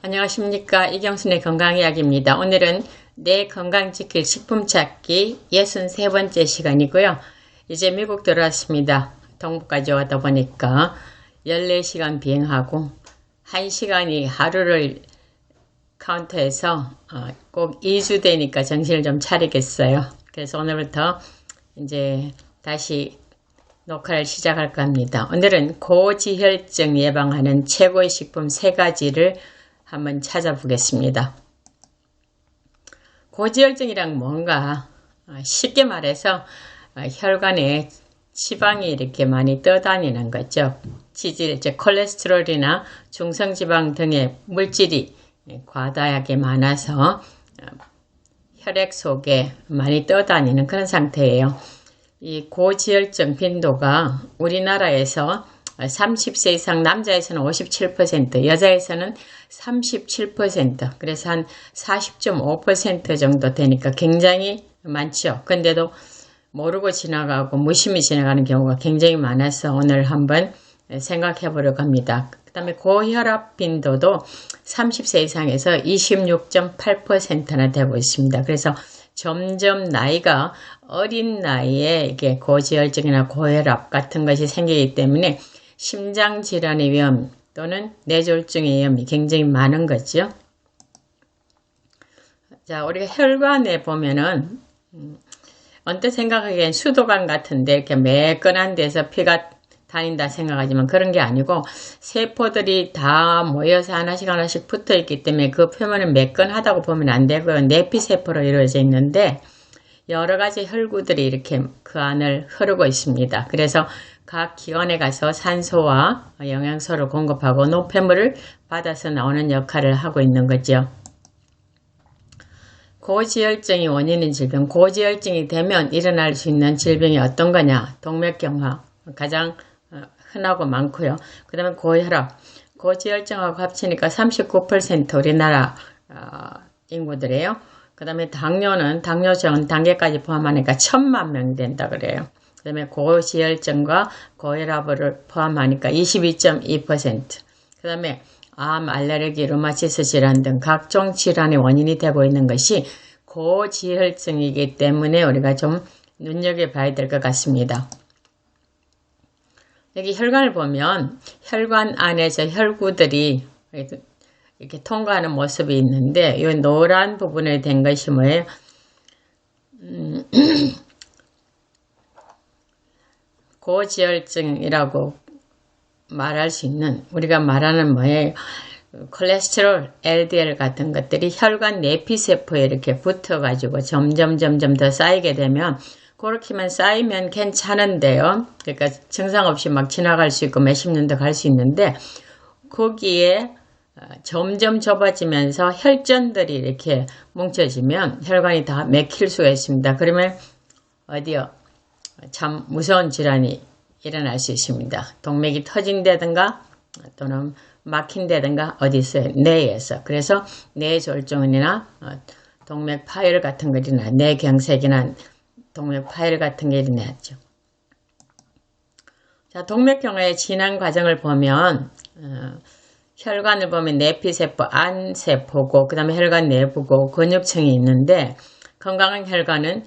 안녕하십니까. 이경순의 건강이야기입니다. 오늘은 내 건강 지킬 식품 찾기 63번째 시간이고요. 이제 미국 들어왔습니다. 동부까지 와다 보니까 14시간 비행하고 1시간이 하루를 카운트해서 꼭 2주 되니까 정신을 좀 차리겠어요. 그래서 오늘부터 이제 다시 녹화를 시작할까 합니다. 오늘은 고지혈증 예방하는 최고의 식품 3가지를 한번 찾아보겠습니다. 고지혈증이란 뭔가 쉽게 말해서 혈관에 지방이 이렇게 많이 떠다니는 거죠. 지질, 즉 콜레스테롤이나 중성지방 등의 물질이 과다하게 많아서 혈액 속에 많이 떠다니는 그런 상태예요. 이 고지혈증 빈도가 우리나라에서 30세 이상 남자에서는 57%, 여자에서는 37%, 그래서 한 40.5% 정도 되니까 굉장히 많죠. 근데도 모르고 지나가고 무심히 지나가는 경우가 굉장히 많아서 오늘 한번 생각해 보려고 합니다. 그 다음에 고혈압 빈도도 30세 이상에서 26.8%나 되고 있습니다. 그래서 점점 나이가 어린 나이에 이게 고지혈증이나 고혈압 같은 것이 생기기 때문에 심장질환의 위험 또는 뇌졸중의 위험이 굉장히 많은 거죠. 자, 우리가 혈관에 보면은 언뜻 생각하기엔 수도관 같은데 이렇게 매끈한 데서 피가 다닌다 생각하지만 그런 게 아니고 세포들이 다 모여서 하나씩 붙어 있기 때문에 그 표면은 매끈하다고 보면 안 되고요. 내피세포로 이루어져 있는데 여러 가지 혈구들이 이렇게 그 안을 흐르고 있습니다. 그래서 각 기관에 가서 산소와 영양소를 공급하고 노폐물을 받아서 나오는 역할을 하고 있는 거죠. 고지혈증이 원인인 질병, 고지혈증이 되면 일어날 수 있는 질병이 어떤 거냐? 동맥경화, 가장 흔하고 많고요. 그 다음에 고혈압, 고지혈증하고 합치니까 39% 우리나라 인구들이에요. 그 다음에 당뇨는 당뇨 전 단계까지 포함하니까 1000만 명 된다 그래요. 그 다음에 고지혈증과 고혈압을 포함하니까 22.2%. 그 다음에 암, 알레르기, 류마티스 질환 등 각종 질환의 원인이 되고 있는 것이 고지혈증이기 때문에 우리가 좀 눈여겨봐야 될 것 같습니다. 여기 혈관을 보면 혈관 안에서 혈구들이 이렇게 통과하는 모습이 있는데 이 노란 부분에 된 것이 뭐예요? 고지혈증이라고 말할 수 있는 우리가 말하는 뭐예요? 콜레스테롤, LDL 같은 것들이 혈관 내피세포에 이렇게 붙어가지고 점점 더 쌓이게 되면 그렇게만 쌓이면 괜찮은데요. 그러니까 증상 없이 막 지나갈 수 있고 몇십 년도 갈 수 있는데 거기에 점점 좁아지면서 혈전들이 이렇게 뭉쳐지면 혈관이 다 막힐 수가 있습니다. 그러면 어디요? 참 무서운 질환이 일어날 수 있습니다. 동맥이 터진다든가 또는 막힌다든가 어디 있어요? 뇌에서. 그래서 뇌졸중이나 동맥 파열 같은 것이나 뇌경색이나 동맥 파열 같은 게 일어났죠. 자, 동맥경화의 진행 과정을 보면 혈관을 보면 내피세포, 안세포고 그 다음에 혈관 내부고 근육층이 있는데 건강한 혈관은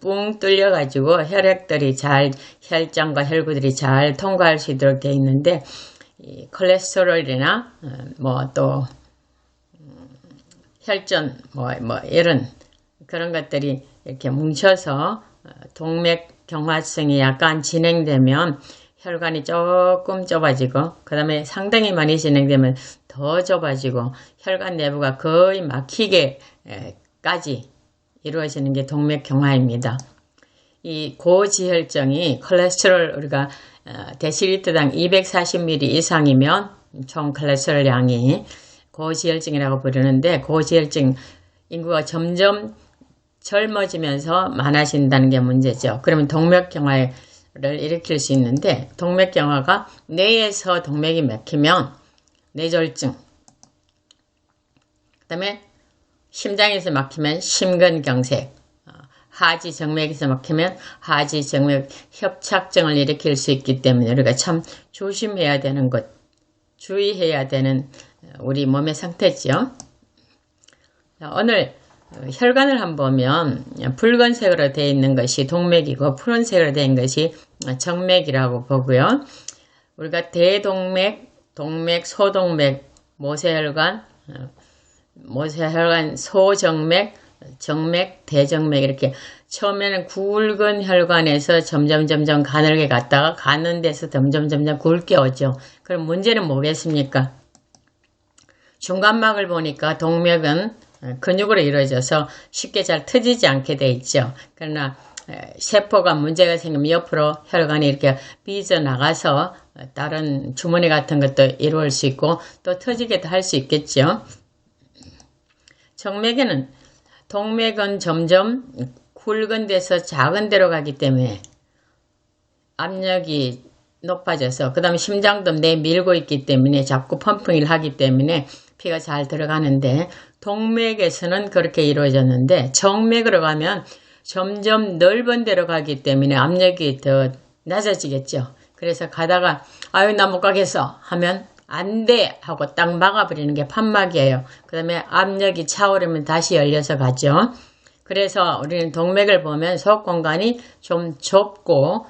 뿡 뚫려 가지고 혈액들이 잘 혈장과 혈구들이 잘 통과할 수 있도록 되어 있는데 이 콜레스테롤이나 뭐 또 혈전 뭐 이런 그런 것들이 이렇게 뭉쳐서 동맥경화증이 약간 진행되면 혈관이 조금 좁아지고 그 다음에 상당히 많이 진행되면 더 좁아지고 혈관 내부가 거의 막히게까지 이루어지는 게 동맥경화입니다. 이 고지혈증이 콜레스테롤 우리가 데시리터당 240ml 이상이면 총 콜레스테롤 양이 고지혈증이라고 부르는데 고지혈증 인구가 점점 젊어지면서 많아진다는 게 문제죠. 그러면 동맥경화를 일으킬 수 있는데 동맥경화가 뇌에서 동맥이 막히면 뇌졸중, 그 다음에 심장에서 막히면 심근경색, 하지정맥에서 막히면 하지정맥 협착증을 일으킬 수 있기 때문에 우리가 참 조심해야 되는 것 주의해야 되는 우리 몸의 상태죠. 오늘 혈관을 한번 보면 붉은색으로 되어 있는 것이 동맥이고 푸른색으로 되어 있는 것이 정맥이라고 보고요. 우리가 대동맥, 동맥, 소동맥, 모세혈관, 소정맥, 정맥, 대정맥 이렇게 처음에는 굵은 혈관에서 점점 가늘게 갔다가 가는 데서 점점 굵게 오죠. 그럼 문제는 뭐겠습니까? 중간막을 보니까 동맥은 근육으로 이루어져서 쉽게 잘 터지지 않게 돼 있죠. 그러나 세포가 문제가 생기면 옆으로 혈관이 이렇게 삐져나가서 다른 주머니 같은 것도 이루어질 수 있고 또 터지게도 할 수 있겠죠. 정맥에는 동맥은 점점 굵은 데서 작은 데로 가기 때문에 압력이 높아져서 그 다음에 심장도 내밀고 있기 때문에 자꾸 펌핑을 하기 때문에 피가 잘 들어가는데 동맥에서는 그렇게 이루어졌는데 정맥으로 가면 점점 넓은 데로 가기 때문에 압력이 더 낮아지겠죠. 그래서 가다가 아유 나 못 가겠어 하면 안 돼 하고 딱 막아버리는 게 판막이에요. 그 다음에 압력이 차오르면 다시 열려서 가죠. 그래서 우리는 동맥을 보면 속 공간이 좀 좁고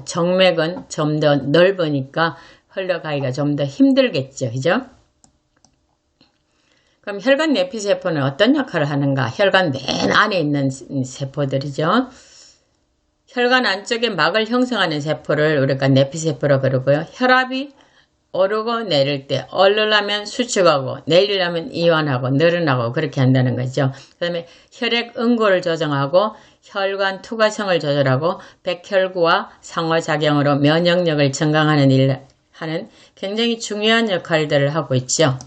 정맥은 좀 더 넓으니까 흘러가기가 좀 더 힘들겠죠. 그죠? 그럼 혈관 내피세포는 어떤 역할을 하는가? 혈관 맨 안에 있는 세포들이죠. 혈관 안쪽에 막을 형성하는 세포를 우리가 내피세포로 부르고요. 혈압이 오르고 내릴 때 오르려면 수축하고 내리려면 이완하고 늘어나고 그렇게 한다는 거죠. 그 다음에 혈액 응고를 조정하고 혈관 투과성을 조절하고 백혈구와 상호작용으로 면역력을 증강하는 일을 하는 굉장히 중요한 역할들을 하고 있죠.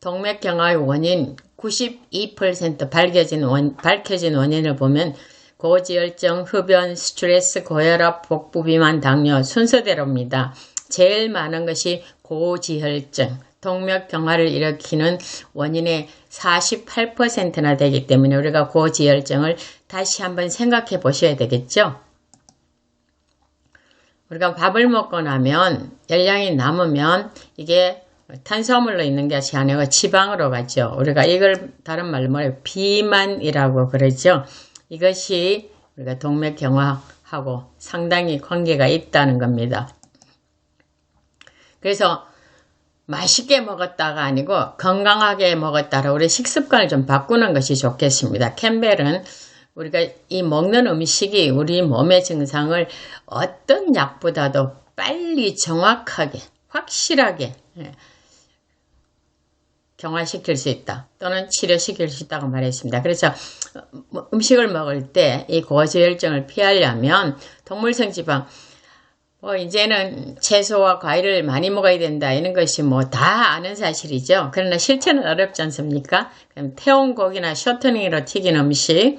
동맥경화의 원인 92% 밝혀진 원인을 보면 고지혈증, 흡연, 스트레스, 고혈압, 복부비만, 당뇨 순서대로입니다. 제일 많은 것이 고지혈증, 동맥경화를 일으키는 원인의 48%나 되기 때문에 우리가 고지혈증을 다시 한번 생각해 보셔야 되겠죠. 우리가 밥을 먹고 나면 열량이 남으면 이게 탄수화물로 있는 것이 아니고 지방으로 가죠. 우리가 이걸 다른 말로 뭐래요? 비만이라고 그러죠. 이것이 우리가 동맥경화하고 상당히 관계가 있다는 겁니다. 그래서 맛있게 먹었다가 아니고 건강하게 먹었다라 우리 식습관을 좀 바꾸는 것이 좋겠습니다. 캠벨은 우리가 이 먹는 음식이 우리 몸의 증상을 어떤 약보다도 빨리 정확하게 확실하게 경화시킬 수 있다 또는 치료시킬 수 있다고 말했습니다. 그래서 음식을 먹을 때 이 고지혈증을 피하려면 동물성 지방 이제는 채소와 과일을 많이 먹어야 된다 이런 것이 다 아는 사실이죠. 그러나 실천은 어렵지 않습니까? 그럼 태운 고기나 쇼트닝으로 튀긴 음식,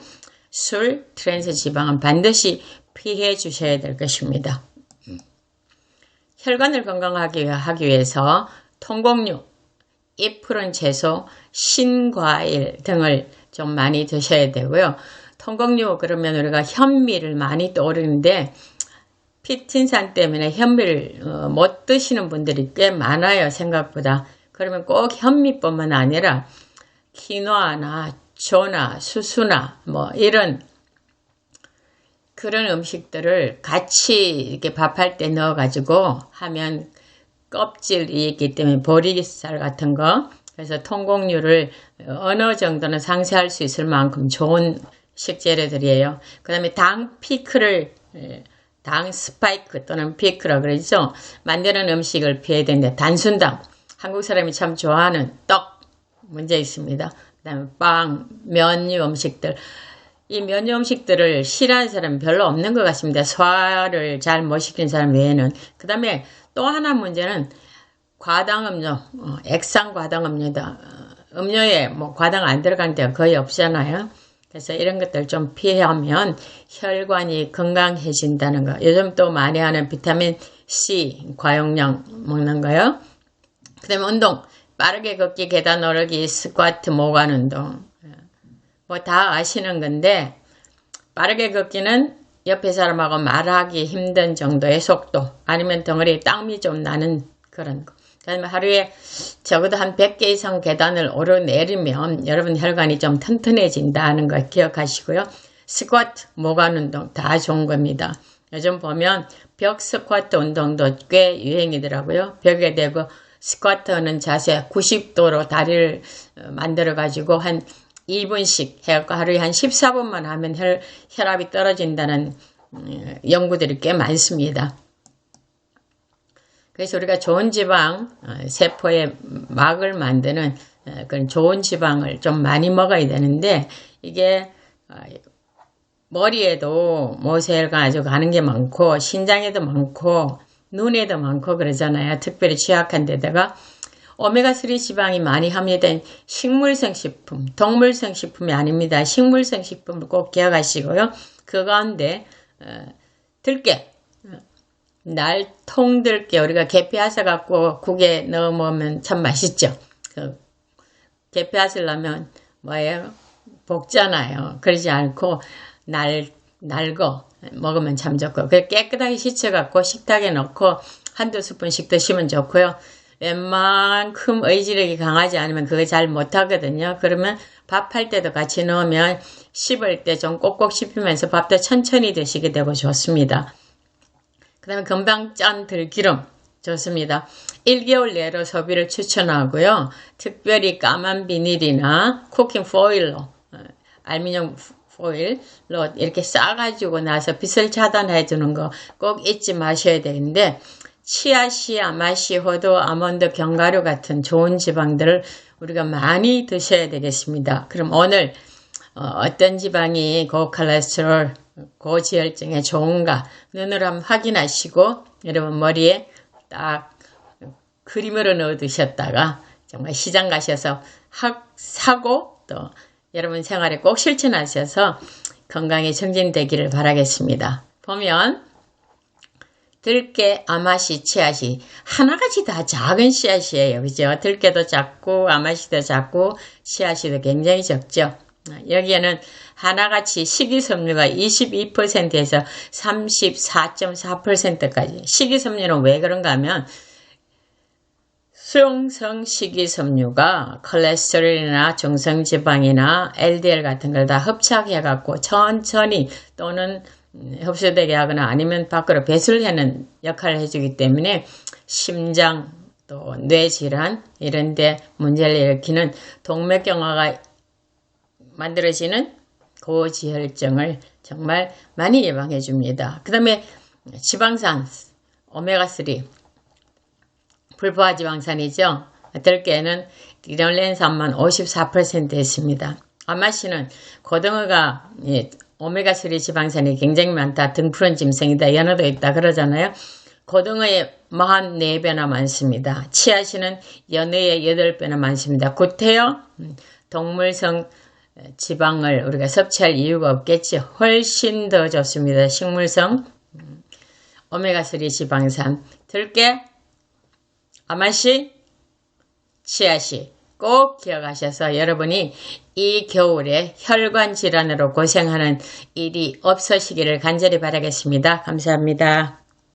술, 트랜스 지방은 반드시 피해 주셔야 될 것입니다. 혈관을 건강하게 하기 위해서 통곡류, 잎 푸른 채소, 신과일 등을 좀 많이 드셔야 되고요. 통곡류 그러면 우리가 현미를 많이 떠오르는데 피틴산 때문에 현미를 못 드시는 분들이 꽤 많아요. 생각보다. 그러면 꼭 현미뿐만 아니라 키노아나 조나 수수나 이런 그런 음식들을 같이 이렇게 밥할 때 넣어가지고 하면 껍질이 있기 때문에 보리쌀 같은 거 그래서 통곡류를 어느 정도는 상쇄할 수 있을 만큼 좋은 식재료들이에요. 그 다음에 당 피클을 당 스파이크 또는 피크라 그러죠. 만드는 음식을 피해야 되는데 단순당 한국 사람이 참 좋아하는 떡 문제 있습니다. 그 다음에 빵, 면류 음식들 이 면류 음식들을 싫어하는 사람은 별로 없는 것 같습니다. 소화를 잘 못 시키는 사람 외에는. 그 다음에 또 하나 문제는 과당음료, 액상 과당음료다. 음료에 과당 안 들어간 데가 거의 없잖아요. 그래서 이런 것들 좀 피하면 혈관이 건강해진다는 거. 요즘 또 많이 하는 비타민 C 과용량 먹는 거요. 그 다음에 운동, 빠르게 걷기, 계단 오르기, 스쿼트, 모관 운동. 다 아시는 건데 빠르게 걷기는 옆에 사람하고 말하기 힘든 정도의 속도 아니면 덩어리에 땀이 좀 나는 그런 거. 그다음에 하루에 적어도 한 100개 이상 계단을 오르내리면 여러분 혈관이 좀 튼튼해진다는 걸 기억하시고요. 스쿼트, 모관 운동 다 좋은 겁니다. 요즘 보면 벽 스쿼트 운동도 꽤 유행이더라고요. 벽에 대고 스쿼트하는 자세 90도로 다리를 만들어 가지고 한 2분씩 해갖고 하루에 한 14분만 하면 혈압이 떨어진다는 연구들이 꽤 많습니다. 그래서 우리가 좋은 지방, 세포의 막을 만드는 그런 좋은 지방을 좀 많이 먹어야 되는데 이게 머리에도 모세혈관 아주 가는 게 많고 신장에도 많고 눈에도 많고 그러잖아요. 특별히 취약한 데다가 오메가3 지방이 많이 함유된 식물성 식품, 동물성 식품이 아닙니다. 식물성 식품을 꼭 기억하시고요. 그 가운데 들깨, 날통들깨 우리가 계피앗아 갖고 국에 넣어 먹으면 참 맛있죠. 계피앗을 넣으면 뭐예요? 볶잖아요. 그러지 않고 날거 먹으면 참 좋고 깨끗하게 씻어갖고 식탁에 넣고 한두 스푼씩 드시면 좋고요. 웬만큼 의지력이 강하지 않으면 그거 잘 못하거든요. 그러면 밥할 때도 같이 넣으면 씹을 때 좀 꼭꼭 씹히면서 밥도 천천히 드시게 되고 좋습니다. 그 다음에 금방 짠 들기름 좋습니다. 1개월 내로 소비를 추천하고요. 특별히 까만 비닐이나 쿠킹 포일로 알루미늄 포일로 이렇게 싸가지고 나서 빛을 차단해 주는 거 꼭 잊지 마셔야 되는데 치아씨, 아마씨, 호두, 아몬드, 견과류 같은 좋은 지방들을 우리가 많이 드셔야 되겠습니다. 그럼 오늘 어떤 지방이 고콜레스테롤, 고지혈증에 좋은가 눈으로 한번 확인하시고 여러분 머리에 딱 그림으로 넣어 두셨다가 정말 시장 가셔서 사고 또 여러분 생활에 꼭 실천하셔서 건강에 정진되기를 바라겠습니다. 보면 들깨, 아마씨, 치아씨 하나같이 다 작은 씨앗이에요. 그죠? 들깨도 작고 아마씨도 작고 씨앗이도 굉장히 적죠. 여기에는 하나같이 식이섬유가 22%에서 34.4%까지 식이섬유는 왜 그런가 하면 수용성 식이섬유가 콜레스테롤이나 중성지방이나 LDL 같은 걸 다 흡착해갖고 천천히 또는 흡수되게 하거나 아니면 밖으로 배출하는 역할을 해주기 때문에 심장 또 뇌질환 이런 데 문제를 일으키는 동맥경화가 만들어지는 고지혈증을 정말 많이 예방해 줍니다. 그 다음에 지방산 오메가3 불포화 지방산이죠. 들깨는 리놀렌산만 54% 있습니다. 아마씨는 고등어가 오메가3 지방산이 굉장히 많다. 등푸른 짐승이다. 연어도 있다. 그러잖아요. 고등어의 44배나 많습니다. 치아씨는 연어의 8배나 많습니다. 구태여 동물성 지방을 우리가 섭취할 이유가 없겠죠. 훨씬 더 좋습니다. 식물성 오메가3 지방산 들깨, 아마씨, 치아씨 꼭 기억하셔서 여러분이 이 겨울에 혈관 질환으로 고생하는 일이 없으시기를 간절히 바라겠습니다. 감사합니다.